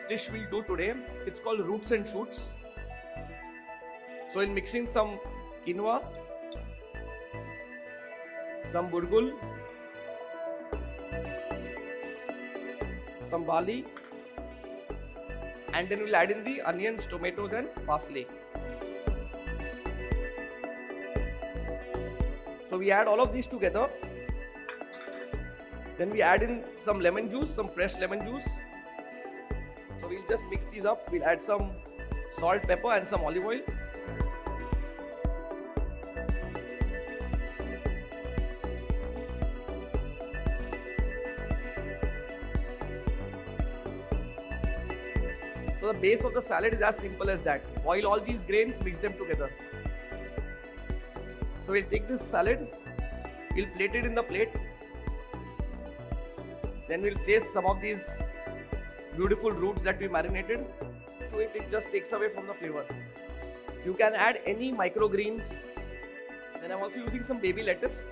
dish we'll do today. It's called roots and shoots. So in mixing some quinoa, some burgul, some barley, and then we'll add in the onions, tomatoes and parsley. So we add all of these together. Then we add in some lemon juice, some fresh lemon juice. So we'll just mix these up. We'll add some salt, pepper and some olive oil. So the base of the salad is as simple as that. Boil all these grains, mix them together. So we'll take this salad, we'll plate it in the plate. Then we'll place some of these beautiful roots that we marinated. So it just takes away from the flavor. You can add any microgreens. Then I'm also using some baby lettuce.